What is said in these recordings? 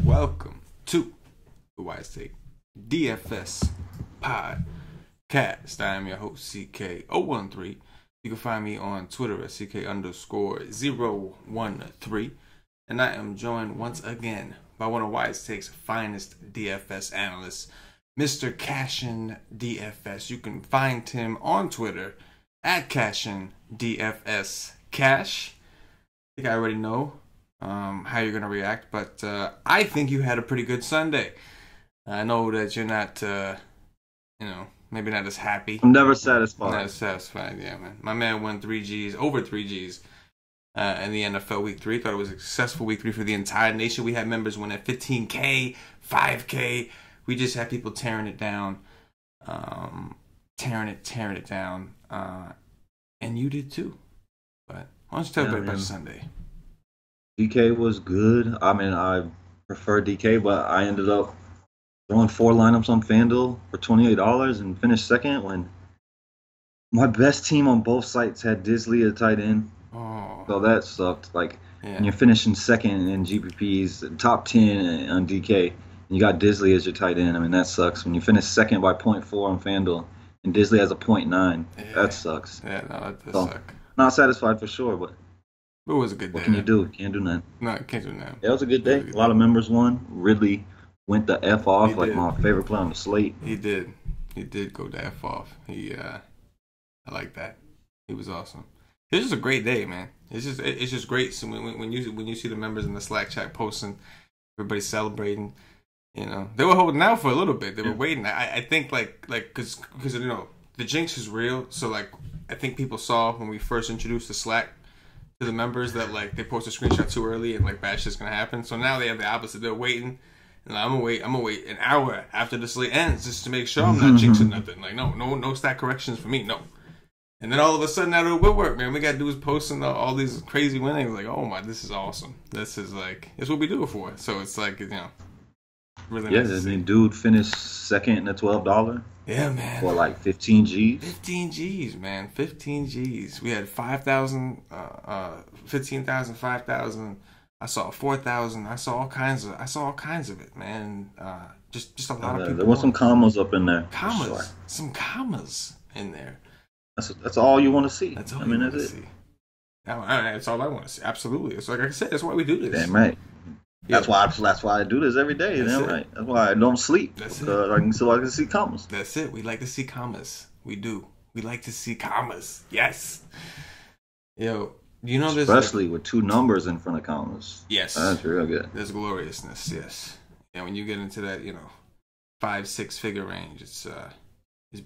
Welcome to the Wise Take DFS podcast. I am your host, CK013. You can find me on Twitter at CK_013. And I am joined once again by one of Wise Take's finest DFS analysts, Mr. CashinDFS. You can find him on Twitter at CashinDFS. Cash, I think I already know how you're going to react, but I think you had a pretty good Sunday. I know that you're not, maybe not as happy. I'm never satisfied. Not as satisfied, yeah, man. My man won over 3 Gs in the NFL Week 3. Thought it was a successful Week 3 for the entire nation. We had members win at 15K, 5K. We just had people tearing it down, tearing it down, and you did too. But why don't you tell everybody about Sunday? DK was good. I mean, I prefer DK, but I ended up throwing 4 lineups on FanDuel for $28 and finished second when my best team on both sites had Disley at tight end. Oh. So that sucked. When you're finishing second in GPPs, top 10 on DK, and you got Disley as your tight end. I mean, that sucks. When you finish second by 0.4 on FanDuel and Disley has a 0.9, that sucks. Yeah, no, that does suck. Not satisfied for sure, but it was a good day. What can you do? Can't do nothing. No, can't do nothing. Yeah, it was a good day. A lot of members won. Ridley went the F off, my favorite player on the slate. He did. He did go the F off. I like that. He was awesome. It was just a great day, man. It's just great. So when you see the members in the Slack chat posting, everybody celebrating, they were holding out for a little bit. They were waiting. I think because the jinx is real. So I think people saw when we first introduced the Slack to the members that they post a screenshot too early and bad shit's gonna happen. So now they have the opposite. They're waiting. And I'm gonna wait an hour after the slate ends just to make sure I'm not jinxing nothing. No stat corrections for me, no. And then all of a sudden out of the woodwork, man, we got dudes posting all these crazy winnings. Oh my, this is awesome. This is it's what we do it for. So it's really nice. Yeah, the dude finished second in the $12. Yeah, man. For 15 Gs. 15 Gs, man. 15 Gs. We had 5,000, 15,000, 5,000. I saw 4,000. I saw all kinds of it, man. Just a lot of people. There were some commas up in there. Some commas in there. That's all you want to see. That's all I want to see. That's all I want to see. Absolutely. It's like I said. That's why we do this. Damn right. Yeah. That's why I do this every day. Damn right. That's why I don't sleep. So I can see commas. That's it. We like to see commas. We do. We like to see commas. Yes. Yo. Especially with 2 numbers in front of commas. Yes. That's real good. There's gloriousness, yes. And when you get into that, 5-6 figure range, it's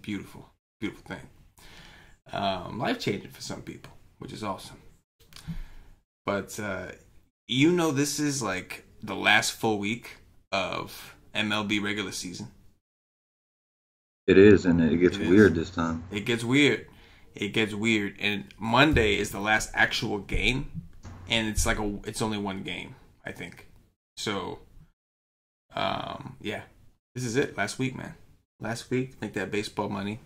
beautiful. Beautiful thing. Life changing for some people, which is awesome. But this is the last full week of MLB regular season. It is, and it gets weird this time. It gets weird. And Monday is the last actual game, and it's only one game, I think. So, this is it. Last week, man. Last week, make that baseball money.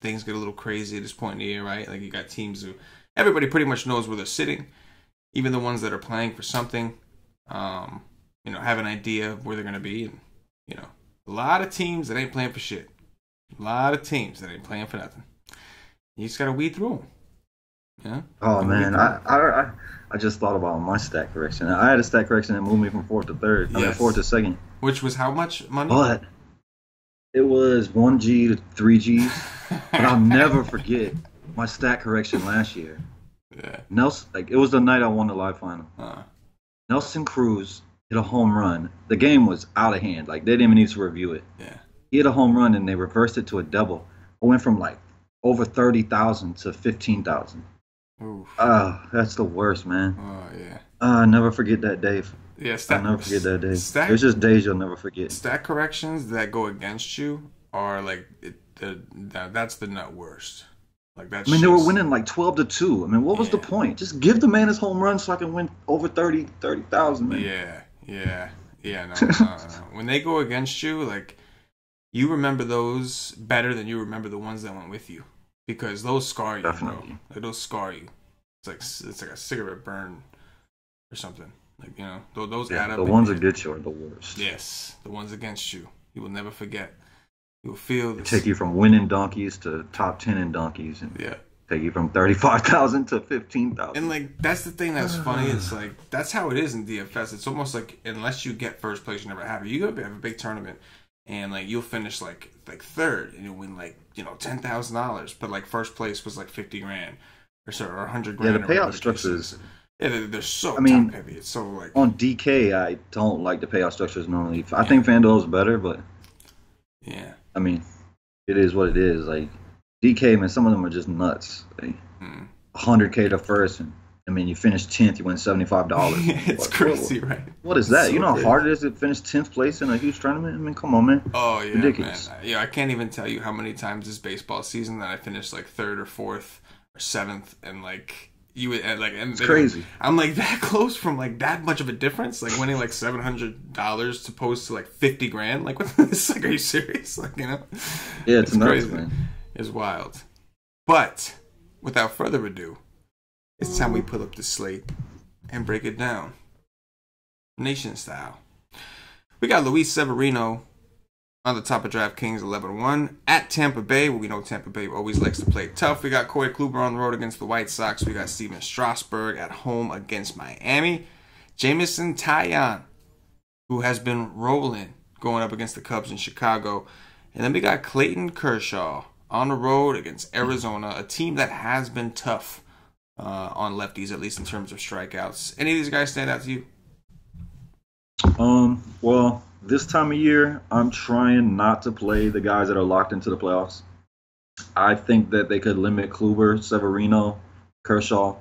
Things get a little crazy at this point in the year, right? You got teams who everybody pretty much knows where they're sitting, even the ones that are playing for something. Have an idea of where they're gonna be, and a lot of teams that ain't playing for shit. A lot of teams that ain't playing for nothing. You just gotta weed through them. Yeah. Oh man, I just thought about my stat correction. I had a stat correction that moved me from 4th to 3rd. I mean 4th to 2nd. Which was how much money? But it was 1 G to 3 Gs. But I'll never forget my stat correction last year. Yeah. Nelson, it was the night I won the live final. Nelson Cruz hit a home run. The game was out of hand. They didn't even need to review it. Yeah. He hit a home run and they reversed it to a double. I went from over 30,000 to 15,000. That's the worst, man. Oh yeah. I'll never forget that day. Yeah, I'll never forget that day. There's just days you'll never forget. Stat corrections that go against you are that's the nut worst. They were winning 12-2. I mean, what was the point? Just give the man his home run so I can win over 30,000, man. Yeah. No. When they go against you, you remember those better than you remember the ones that went with you. because those scar you, Definitely. bro. Like, those scar you. It's like a cigarette burn or something. Like, you know, those add up. The ones that get you are the worst. Yes, the ones against you. You will never forget. You will feel They this. take you from winning donkeys to top 10 in donkeys, and take you from 35,000 to 15,000. And like that's the thing that's funny. It's like that's how it is in DFS. It's almost like unless you get first place, you never have it. You go have a big tournament, and like you'll finish like third, and you'll win like $10,000. But like first place was like 50 grand or so, or 100 grand. Yeah, the payout structures. Yeah, they're so top heavy. It's so like on DK, I don't like the payout structures normally. I think FanDuel is better, but yeah, I mean, it is what it is. Like DK, man, some of them are just nuts. Like, 100K to first, and I mean, you finish 10th, you win $75. It's crazy, right? What is that? So you know how crazy. hard it is to finish 10th place in a huge tournament? I mean, come on, man. Oh yeah, ridiculous. Man. Yeah, I can't even tell you how many times this baseball season that I finished like third or fourth or seventh, and like. You would like, and it's crazy. I'm like that close from like that much of a difference, like winning like $700 to opposed to like 50 grand. Like, what? It's like, are you serious? Like, you know? Yeah, it's nuts, crazy, man. It's wild. But without further ado, it's time we pull up the slate and break it down, nation style. We got Luis Severino on the top of DraftKings 11-1 at Tampa Bay. Well, we know Tampa Bay always likes to play tough. We got Corey Kluber on the road against the White Sox. We got Steven Strasburg at home against Miami. Jameson Taillon, who has been rolling, going up against the Cubs in Chicago. And then we got Clayton Kershaw on the road against Arizona, a team that has been tough on lefties, at least in terms of strikeouts. Any of these guys stand out to you? Well, this time of year, I'm trying not to play the guys that are locked into the playoffs. I think that they could limit Kluber, Severino, Kershaw,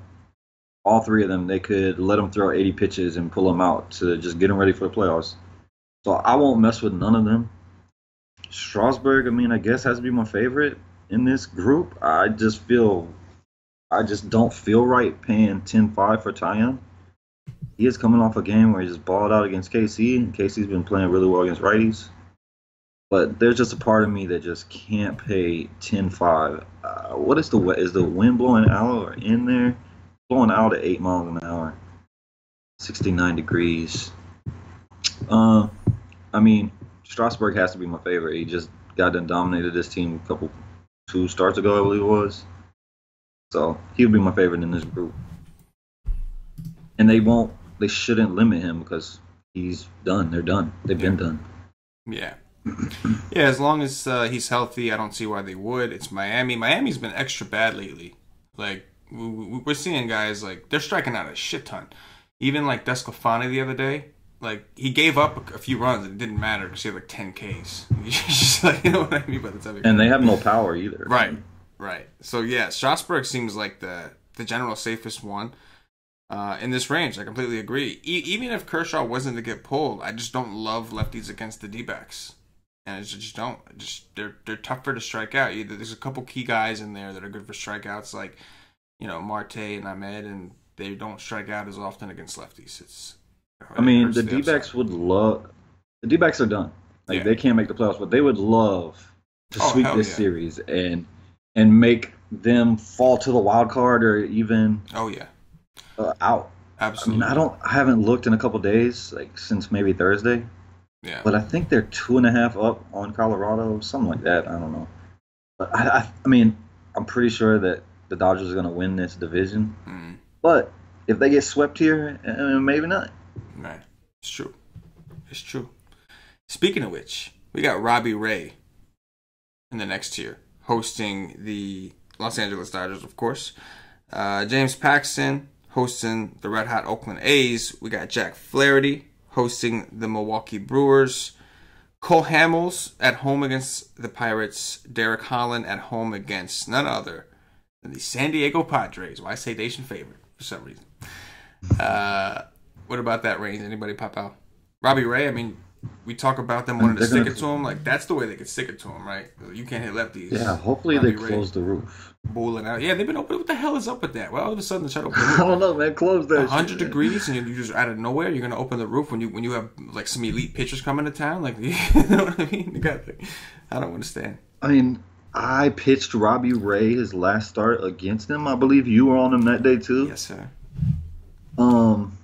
all three of them. They could let them throw 80 pitches and pull them out to just get them ready for the playoffs. So I won't mess with none of them. Strasburg, I mean, I guess has to be my favorite in this group. I just don't feel right paying 10-5 for Taillon. He is coming off a game where he just balled out against KC, and KC's been playing really well against righties. But there's just a part of me that just can't pay 10-5. What is the wind blowing out or in there? Blowing out at 8 miles an hour, 69 degrees. I mean, Strasburg has to be my favorite. He just got done dominated this team two starts ago, I believe it was. So he would be my favorite in this group. And they shouldn't limit him because he's done. They're done. They've been done. Yeah. Yeah, as long as he's healthy, I don't see why they would. It's Miami. Miami's been extra bad lately. Like, we're seeing guys, like, they're striking out a shit ton. Even, like, Desclafani the other day, like, he gave up a few runs and it didn't matter because he had, like, 10 Ks. Just like, you know what I mean by the time. And they have no power either. Right. So, yeah, Strasburg seems like the general safest one. In this range, I completely agree. Even if Kershaw wasn't to get pulled, I just don't love lefties against the D-backs. And I just don't. They're tougher to strike out. There's a couple key guys in there that are good for strikeouts, like Marte and Ahmed, and they don't strike out as often against lefties. The D-backs would love. The D-backs are done. Like they can't make the playoffs, but they would love to sweep this series and make them fall to the wild card or even. Oh yeah. Out. Absolutely. I mean, I haven't looked in a couple days, like since maybe Thursday. Yeah. But I think they're 2.5 up on Colorado, something like that. I don't know. But I mean, I'm pretty sure that the Dodgers are going to win this division. Mm. But if they get swept here, maybe not. Right. It's true. It's true. Speaking of which, we got Robbie Ray in the next tier, hosting the Los Angeles Dodgers, of course. James Paxton hosting the Red Hot Oakland A's. We got Jack Flaherty hosting the Milwaukee Brewers. Cole Hamels at home against the Pirates. Derek Holland at home against none other than the San Diego Padres. Why say nation favorite for some reason. What about that range? Anybody pop out? Robbie Ray, I mean, we talk about them wanting to stick it to him. Like, that's the way they could stick it to him, right? You can't hit lefties. Yeah, hopefully Robbie they close the roof. Bowling out. Yeah, they've been open. What the hell is up with that? Well, all of a sudden the shut open. I don't know, man. Close that. 100 degrees, and you just out of nowhere, you're gonna open the roof when you have like some elite pitchers coming to town. Like, you know what I mean? I don't understand. I mean, I pitched Robbie Ray his last start against him. I believe you were on him that day too. Yes, sir. Um,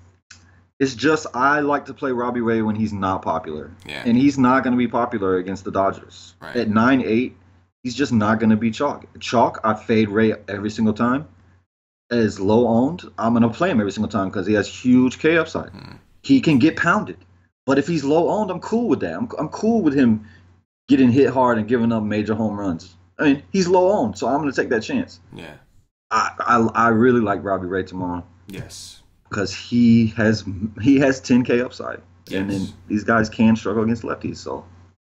it's just I like to play Robbie Ray when he's not popular, Yeah. and he's not going to be popular against the Dodgers. Right. At 9-8, he's just not going to be chalk. Chalk, I fade Ray every single time. As low owned, I'm going to play him every single time because he has huge K upside. He can get pounded, but if he's low owned, I'm cool with that. I'm cool with him getting hit hard and giving up major home runs. I mean, he's low owned, so I'm going to take that chance. Yeah. I really like Robbie Ray tomorrow. Yes. Because he has 10K upside, Yes. and then these guys can struggle against lefties. So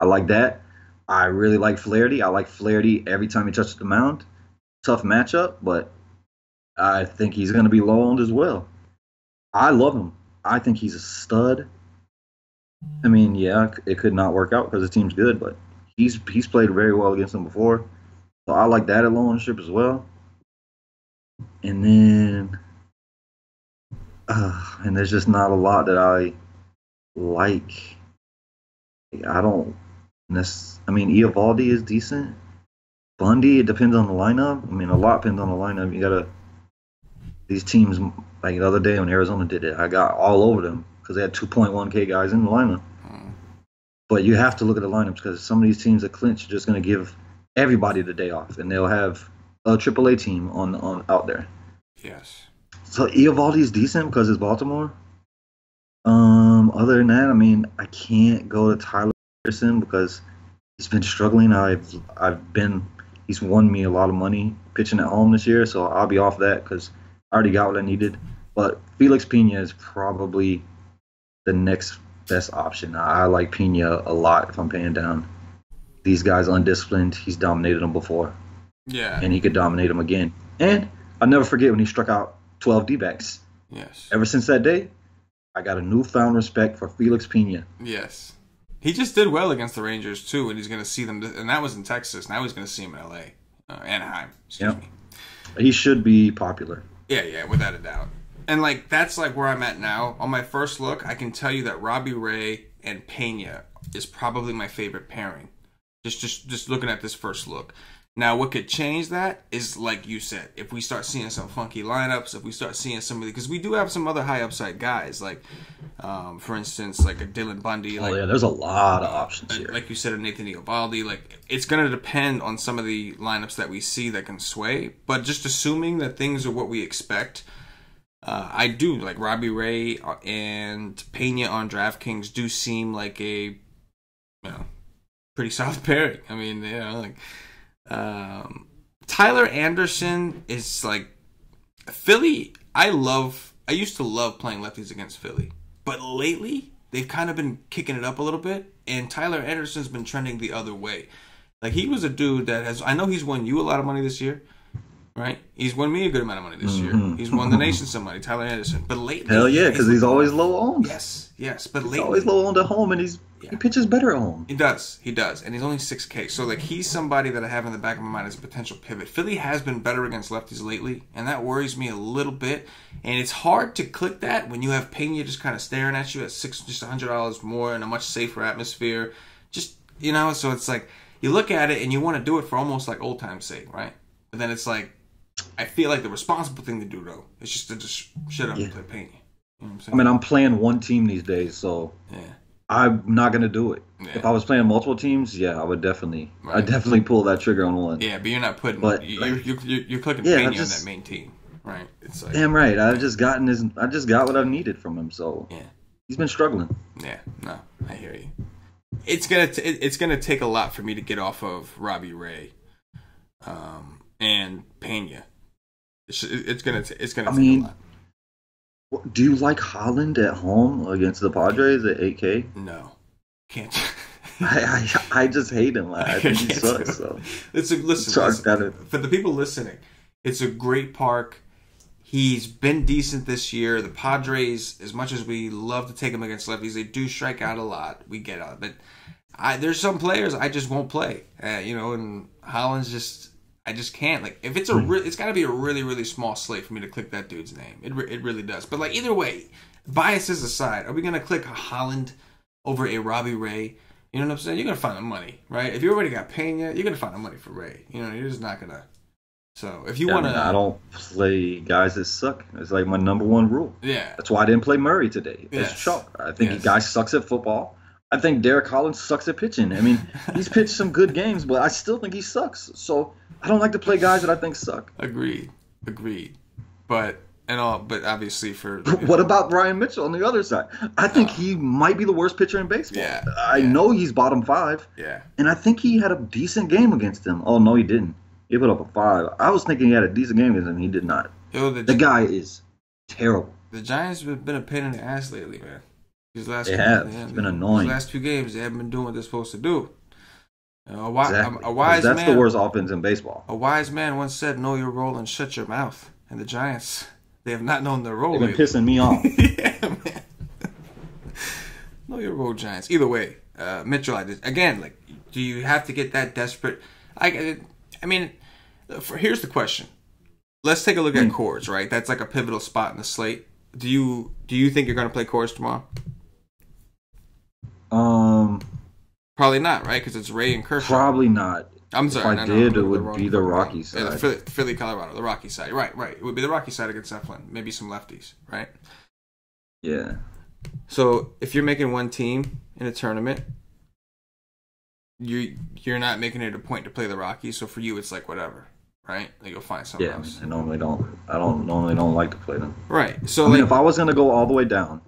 I like that. I really like Flaherty. I like Flaherty every time he touches the mound. Tough matchup, but I think he's going to be low owned as well. I love him. I think he's a stud. I mean, yeah, it could not work out because the team's good, but he's played very well against them before. So I like that at low ownership as well. And then, and there's just not a lot that I like. I don't necessarily. I mean, Eovaldi is decent. Bundy, it depends on the lineup. I mean, a lot depends on the lineup. You gotta. These teams, like the other day when Arizona did it, I got all over them because they had 2.1K guys in the lineup. But you have to look at the lineups because some of these teams that clinch are just going to give everybody the day off, and they'll have a AAA team on out there. Yes. So Eovaldi is decent because it's Baltimore. Other than that, I mean, I can't go to Tyler Anderson because he's been struggling. He's won me a lot of money pitching at home this year, so I'll be off that because I already got what I needed. But Felix Pena is probably the next best option. I like Pena a lot if I'm paying down. These guys undisciplined. He's dominated them before. Yeah. And he could dominate them again. And I'll never forget when he struck out 12 D-backs. Yes. Ever since that day, I got a newfound respect for Felix Pena. Yes. He just did well against the Rangers, too, and he's going to see them. And that was in Texas. Now he's going to see them in L.A. Anaheim. Excuse me. He should be popular. Yeah, without a doubt. And, like, that's, like, where I'm at now. On my first look, I can tell you that Robbie Ray and Pena is probably my favorite pairing. Just looking at this first look. Now, what could change that is, like you said, if we start seeing some funky lineups, if we start seeing some of the... Because we do have some other high-upside guys, like, for instance, like a Dylan Bundy. Like, there's a lot of options here. Like you said, a Nathan Eovaldi. Like, it's going to depend on some of the lineups that we see that can sway. But just assuming that things are what we expect... I do like Robbie Ray and Pena on DraftKings do seem like a pretty solid pairing. I mean, Tyler Anderson is like Philly. I used to love playing lefties against Philly, but lately they've kind of been kicking it up a little bit, and Tyler Anderson's been trending the other way. Like, he was a dude that I know he's won you a lot of money this year. Right? He's won me a good amount of money this year. He's won the nation some money, Tyler Anderson. But lately... Hell yeah, because he's always low owned. Yes. But lately... He's always low owned at home, and he pitches better at home. He does. And he's only 6K. So, like, he's somebody that I have in the back of my mind as a potential pivot. Philly has been better against lefties lately, and that worries me a little bit. And it's hard to click that when you have Pena just kind of staring at you at just $100 more in a much safer atmosphere. Just, so it's like, you look at it, and you want to do it for almost, like, old time's sake, right? But then it's like, I feel like the responsible thing to do, though, is just to shut up and play Pena. You know what I'm saying? I mean, I'm playing one team these days, so I'm not going to do it. Yeah. If I was playing multiple teams, I would definitely I'd definitely pull that trigger on one. Yeah, but you're not putting... You're clicking Pena on that main team, right? It's like... Damn right. I just got what I needed from him, so... Yeah. He's been struggling. Yeah, no, I hear you. It's gonna take a lot for me to get off of Robbie Ray. And Pena. It's gonna take a lot. Do you like Holland at home against the Padres at 8K? No, can't. I just hate him. I think he sucks. So listen. For the people listening, it's a great park. He's been decent this year. The Padres, as much as we love to take them against lefties, they do strike out a lot. We get it, but there's some players I just won't play. And Holland's just. I just can't. Like, if it's it's got to be a really, really small slate for me to click that dude's name. It really does. But, like, either way, biases aside, are we going to click Holland over a Robbie Ray? You know what I'm saying? You're gonna find the money, right? If you already got Pena, you're gonna find the money for Ray. You know, you're just not gonna. So if you want to, I don't play guys that suck. It's like my number one rule. Yeah. That's why I didn't play Murray today. It's Yes. chalk. I think Yes. the guy sucks at football. I think Derek Collins sucks at pitching. I mean, he's pitched some good games, but I still think he sucks. So I don't like to play guys that I think suck. Agreed. But obviously for What about Brian Mitchell on the other side? I think he might be the worst pitcher in baseball. Yeah. I know he's bottom 5. Yeah. And I think he had a decent game against him. Oh, no, he didn't. He put up a 5. I was thinking he had a decent game against him. He did not. The guy is terrible. The Giants have been a pain in the ass lately, man. They have. It's been annoying. These last 2 games, they haven't been doing what they're supposed to do. A Exactly. wise That's man. the worst offense in baseball. A wise man once said, "Know your role and shut your mouth." And the Giants, they have not known their role. They've been pissing me off. Yeah, man. Know your role, Giants. Either way, Mitchell, again, like, do you have to get that desperate? I mean, here's the question. Let's take a look at Coors, right? That's like a pivotal spot in the slate. Do you think you're going to play Coors tomorrow? Probably not, right? Because it's Ray and Kershaw. Probably not. I'm sorry. If I did, it would be the Rocky side. Philly, Colorado, the Rocky side. Right. It would be the Rocky side against Eflin. Maybe some lefties, right? Yeah. So if you're making one team in a tournament, you're not making it a point to play the Rockies. So for you, it's like whatever, right? Like you'll find something else. I normally don't like to play them. Right. So I mean, if I was gonna go all the way down,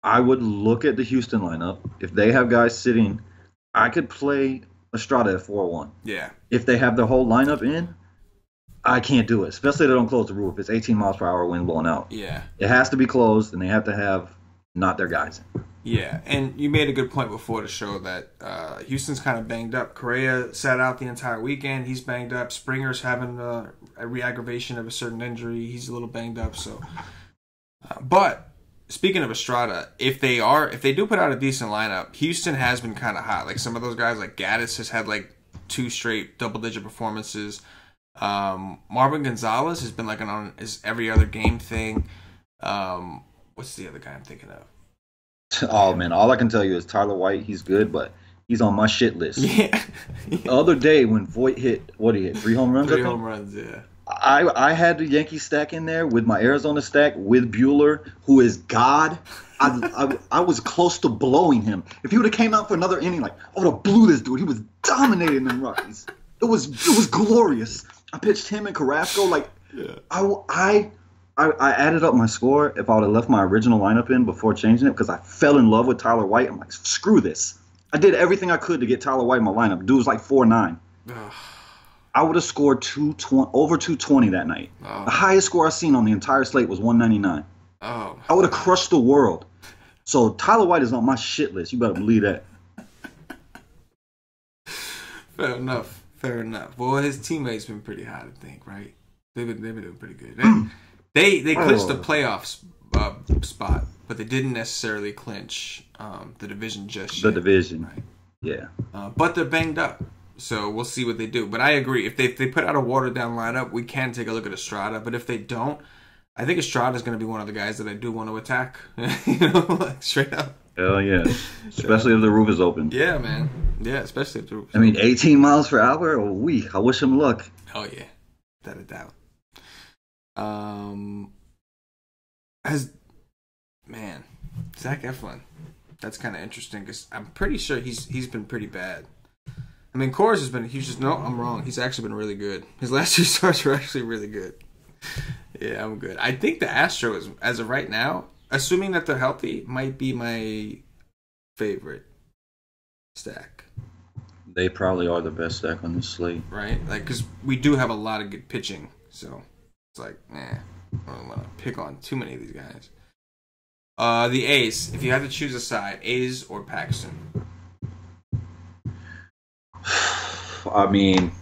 I would look at the Houston lineup. If they have guys sitting, I could play Estrada at 4-1. Yeah. If they have their whole lineup in, I can't do it. Especially if they don't close the roof. It's 18 miles per hour wind blowing out. Yeah. It has to be closed, and they have to have not their guys in. Yeah, and you made a good point before to show that Houston's kind of banged up. Correa sat out the entire weekend. He's banged up. Springer's having a re-aggravation of a certain injury. He's a little banged up. So, but speaking of Estrada, if they do put out a decent lineup, Houston has been kind of hot. Like some of those guys, like Gaddis has had like 2 straight double-digit performances. Marvin Gonzalez has been like on his every other game thing. What's the other guy I'm thinking of? Oh, man, all I can tell you is Tyler White, he's good, but he's on my shit list. Yeah. The other day when Voit hit, 3 home runs? 3 home runs, yeah. I had the Yankee stack in there with my Arizona stack with Bueller, who is God. I was close to blowing him. If he would have came out for another inning, like, I would have blew this dude. He was dominating them Rockies. It was glorious. I pitched him and Carrasco. Like, yeah. I added up my score if I would have left my original lineup in before changing it because I fell in love with Tyler White. I'm like, screw this. I did everything I could to get Tyler White in my lineup. Dude was like 4-9. I would have scored over 220 that night. Oh. The highest score I've seen on the entire slate was 199. Oh. I would have crushed the world. So Tyler White is on my shit list. You better believe that. Fair enough. Well, his teammates been pretty hot, I think, right? They've been doing pretty good. They clinched the playoffs spot, but they didn't necessarily clinch the division just yet. The division, right? Yeah. But they're banged up, so we'll see what they do. But I agree. If they put out a watered down lineup, we can take a look at Estrada. But if they don't, I think Estrada is going to be one of the guys that I do want to attack. Like straight up. Hell yeah. Especially if the roof is open. Yeah, man. Yeah, especially if the roof is open. I mean, 18 miles per hour? Oh, I wish him luck. Oh, yeah. Without a doubt. Zach Eflin. That's kind of interesting because I'm pretty sure he's been pretty bad. I mean, Coors has been. I'm wrong. He's actually been really good. His last 2 starts were actually really good. Yeah, I'm good. I think the Astros, as of right now, assuming that they're healthy, might be my favorite stack. They probably are the best stack on this slate, right? Like, because we do have a lot of good pitching, so. It's like, I don't want to pick on too many of these guys. The A's, if you had to choose a side, A's or Paxton? I mean,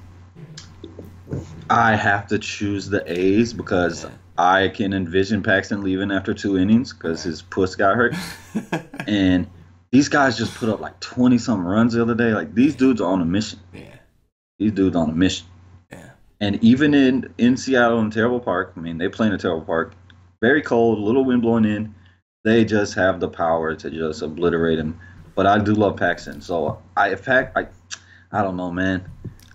I have to choose the A's because I can envision Paxton leaving after 2 innings because his puss got hurt. And these guys just put up like 20-something runs the other day. Like, these dudes are on a mission. Yeah. These dudes are on a mission. And even in Seattle in Terrible Park, I mean, they play in a terrible park. Very cold, little wind blowing in. They just have the power to just obliterate him. but I do love Paxton. So I don't know, man.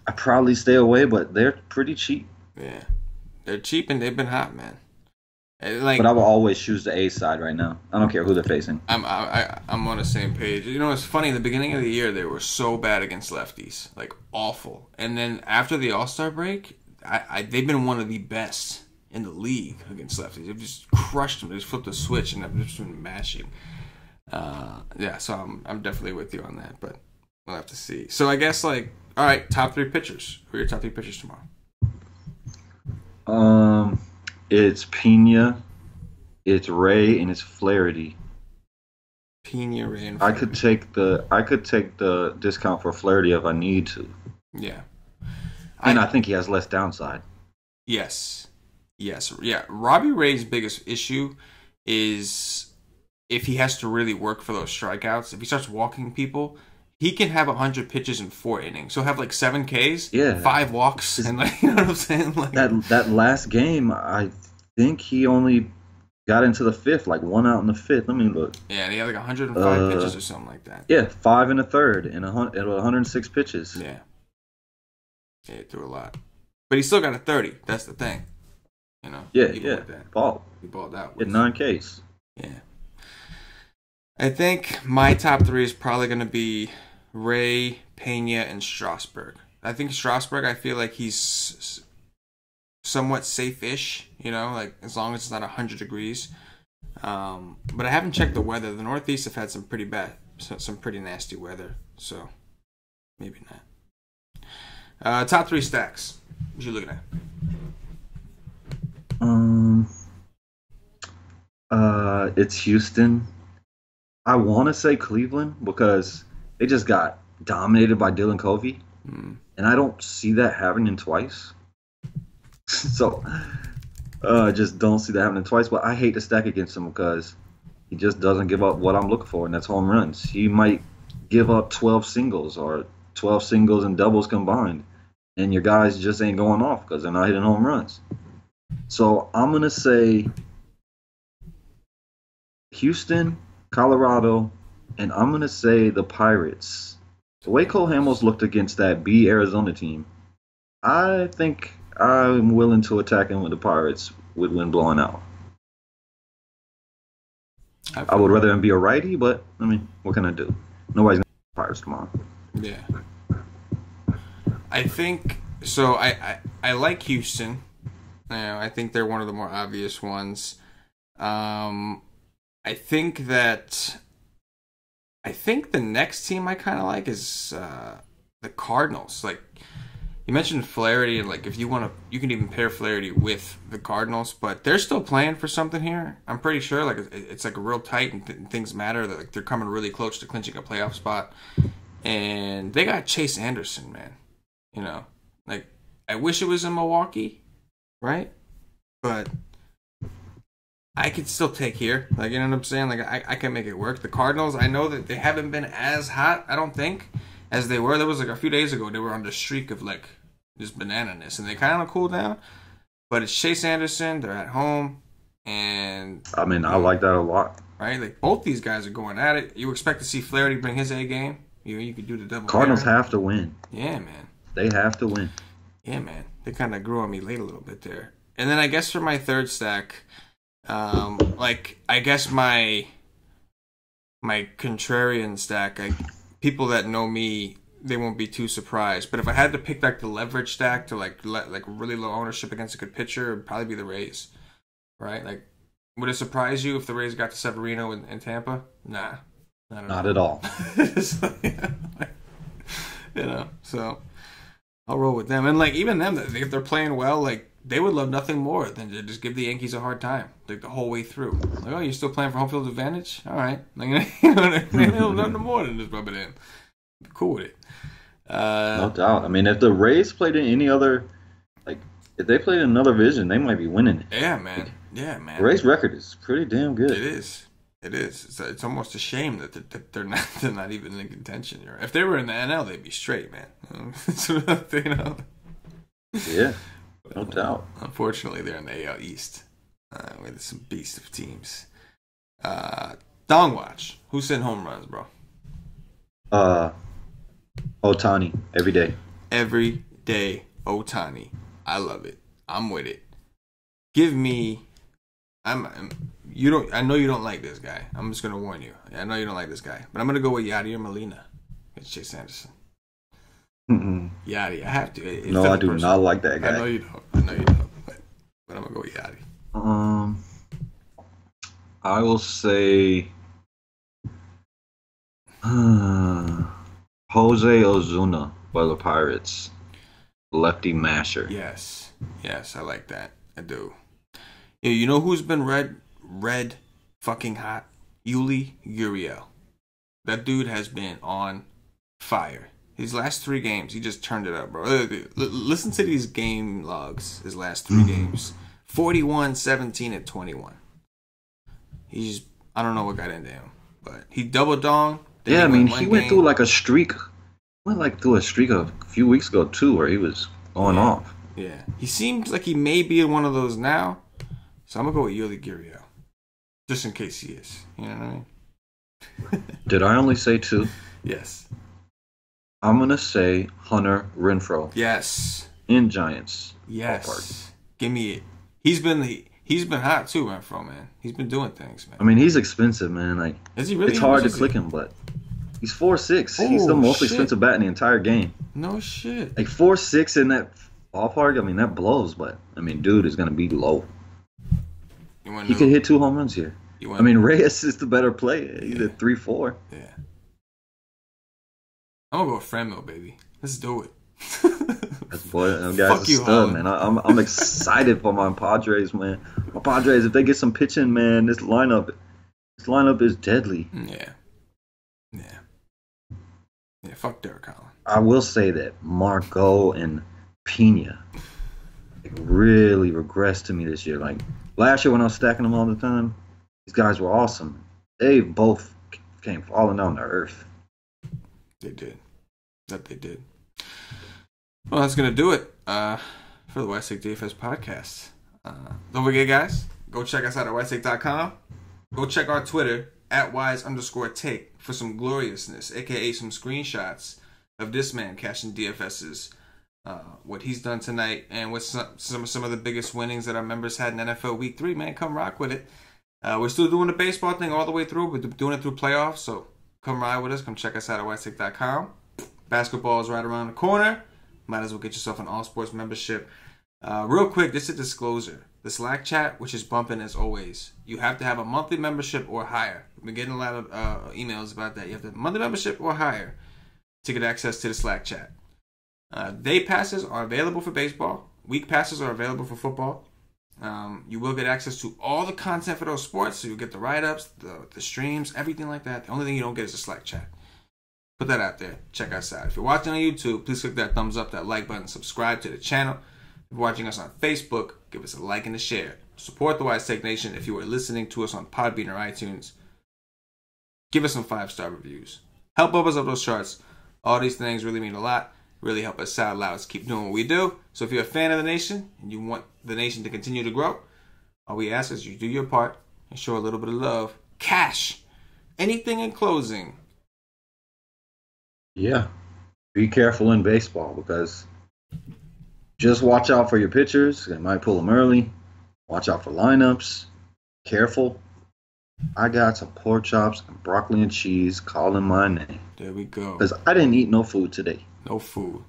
I probably stay away, but they're pretty cheap. Yeah, they're cheap and they've been hot, man. But I Like will always choose the A side right now. I don't care who they're facing. I'm on the same page. You know, it's funny. In the beginning of the year, they were so bad against lefties, like awful. And then after the All-Star break, they've been one of the best in the league against lefties. They've just crushed them. They just flipped the switch, and I've just been mashing. Yeah, so I'm definitely with you on that, but we'll have to see. So I guess like, all right, top 3 pitchers. Who are your top 3 pitchers tomorrow? It's Pena, it's Ray, and it's Flaherty. Pena, Ray, and I Flaherty. could take the discount for Flaherty if I need to. Yeah. And I think he has less downside. Yes. Yeah. Robbie Ray's biggest issue is if he has to really work for those strikeouts. If he starts walking people, he can have 100 pitches in 4 innings. He'll have like 7 Ks, 5 walks, and like, you know what I'm saying? Like that last game, I think he only got into the 5th, like 1 out in the 5th. Let me look. Yeah, and he had like 105 pitches or something like that. Yeah, 5 in the 3rd and 106 pitches. Yeah, he threw a lot, but he still got a 30. That's the thing, you know. Yeah. He balled out. Hit 9 Ks. Yeah. I think my top 3 is probably going to be Ray, Pena, and Strasburg. I think Strasburg, I feel like he's somewhat safe-ish, you know, like as long as it's not 100 degrees. But I haven't checked the weather. The Northeast have had some pretty nasty weather, so maybe not. Top 3 stacks. What you looking at? It's Houston. I want to say Cleveland because they just got dominated by Dylan Covey, and I don't see that happening twice. So I just don't see that happening twice. But I hate to stack against him because he just doesn't give up what I'm looking for, and that's home runs. He might give up 12 singles or 12 singles and doubles combined, and your guys just ain't going off because they're not hitting home runs. So I'm going to say Houston, Colorado, and I'm going to say the Pirates. The way Cole Hamels looked against that B Arizona team, I think I'm willing to attack him with the Pirates with wind blowing out. I would rather him be a righty, but, I mean, what can I do? Nobody's going to the Pirates tomorrow. Yeah. I think, so I like Houston. You know, I think they're one of the more obvious ones. I think the next team I kind of like is the Cardinals. Like you mentioned Flaherty, and like if you want to, you can even pair Flaherty with the Cardinals, but they're still playing for something here. I'm pretty sure. Like it's like real tight and things matter. Like they're coming really close to clinching a playoff spot, and they got Chase Anderson, man. You know, like I wish it was in Milwaukee, right? But I could still take here. Like, you know what I'm saying? Like, I can make it work. The Cardinals, I know that they haven't been as hot, I don't think, as they were. There was, like, a few days ago, they were on the streak of, like, just banana-ness. And they kind of cooled down. But it's Chase Anderson. They're at home. And... I mean, I like that a lot. Right? Like, both these guys are going at it. You expect to see Flaherty bring his A game. You could do the double. Cardinals have to win. Yeah, man. They have to win. Yeah, man. They kind of grew on me late a little bit there. And then I guess for my third stack... like I guess my contrarian stack, people that know me, they won't be too surprised. But if I had to pick like the leverage stack to like really low ownership against a good pitcher, it'd probably be the Rays, right? Like, would it surprise you if the Rays got to Severino in Tampa? Nah, not at all. So, yeah, you know, so I'll roll with them. And like even them, if they're playing well, like. They would love nothing more than to just give the Yankees a hard time, like the whole way through. Like, oh, you're still playing for home field advantage? All right, like, you know what I mean? They'll love nothing more than just rub it in. Be cool with it. No doubt. I mean, if the Rays played in any other, like, if they played in another division, they might be winning it. Yeah, man. Yeah, man. The Rays' record is pretty damn good. It is. It is. It's almost a shame that they're not even in contention here. If they were in the NL, they'd be straight, man. You know. Yeah. No doubt. Unfortunately, they're in the AL East with some beast of teams. Dong Watch. Who's hitting home runs, bro? Uh, Otani every day. Every day, Otani. I love it. I'm with it. Give me. You don't. I know you don't like this guy. I'm just gonna warn you. I know you don't like this guy, but I'm gonna go with Yadier Molina. It's Chase Anderson. Yadi. I have to. No, I do not like that guy. I know you don't. But I'm gonna go with Yadi. I will say Jose Ozuna by the Pirates. Lefty masher. Yes, I like that. I do. Yeah, you know who's been red fucking hot? Yuli Gurriel. That dude has been on fire. His last 3 games, he just turned it up, bro. Listen to these game logs. His last 3 games. 41, 17, and 21. He's, I don't know what got into him, but he double donged. Yeah, I mean, he went through like a streak. Through a streak a few weeks ago too, where he was going off. Yeah, he seems like he may be in one of those now. So I'm gonna go with Yuli Gurriel, just in case he is. You know what I mean? Did I only say 2? Yes. I'm gonna say Hunter Renfroe. Yes. In Giants. Yes. Ballpark. Give me it. He's been hot too, Renfroe, man. He's been doing things, man. I mean, he's expensive, man. Like, is he really? It's hard to click him, but he's 4'6". He's the most expensive bat in the entire game. No shit. Like 4'6" in that ballpark. I mean, that blows. But I mean, dude is gonna be low. He could hit 2 home runs here. I mean, Reyes is the better player. He's at 3-4. Yeah. I'm gonna go with Franmil, baby. Let's do it. That guy's a stud, man. I'm excited for my Padres, man. My Padres, if they get some pitching, man, this lineup is deadly. Yeah. Fuck Derek Holland. I will say that Margot and Pena really regressed to me this year. Like last year when I was stacking them all the time, these guys were awesome. They both came falling down to earth. They did. They did. Well, that's going to do it for the White Take DFS podcast. Don't forget, guys, go check us out at whitetake.com. Go check our Twitter at @wise_take for some gloriousness, a.k.a. some screenshots of this man cashing DFS's, what he's done tonight, and with some of the biggest winnings that our members had in NFL Week 3, man. Come rock with it. We're still doing the baseball thing all the way through. We're doing it through playoffs, so come ride with us. Come check us out at whitetake.com. Basketball is right around the corner. Might as well get yourself an all sports membership. Real quick, this is a disclosure. The Slack chat, which is bumping as always, you have to have a monthly membership or higher. We've been getting a lot of emails about that. You have to have a monthly membership or higher to get access to the Slack chat. Day passes are available for baseball. Week passes are available for football. You will get access to all the content for those sports. So you'll get the write-ups, the streams, everything like that. The only thing you don't get is a Slack chat. Put that out there. Check us out. If you're watching on YouTube, please click that thumbs up, that like button, subscribe to the channel. If you're watching us on Facebook, give us a like and a share. Support the Wise Take Nation. If you are listening to us on Podbean or iTunes, give us some 5-star reviews. Help us up those charts. All these things really mean a lot. Really help us out, allow us to keep doing what we do. So if you're a fan of the nation and you want the nation to continue to grow, all we ask is you do your part and show a little bit of love. Cash. Anything in closing? Yeah. Be careful in baseball because just watch out for your pitchers. They might pull them early. Watch out for lineups. Careful. I got some pork chops and broccoli and cheese calling my name. There we go. Because I didn't eat no food today. No food.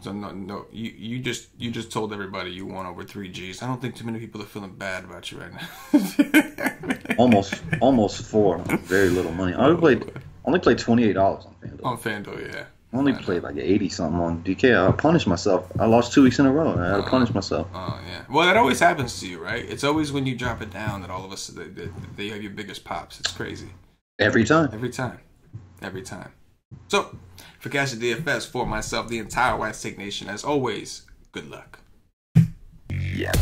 So no. You just told everybody you won over 3 Gs. I don't think too many people are feeling bad about you right now. almost 4. Very little money. I only played $28 on FanDuel. On FanDuel, yeah. I only played like 80 something on DK. I punished myself. I lost 2 weeks in a row. I had to punish myself. Oh yeah. Well, that always happens to you, right? It's always when you drop it down that all of us they have your biggest pops. It's crazy. Every time. So, for CashinDFS, for myself, the entire White Take Nation, as always, good luck. Yeah.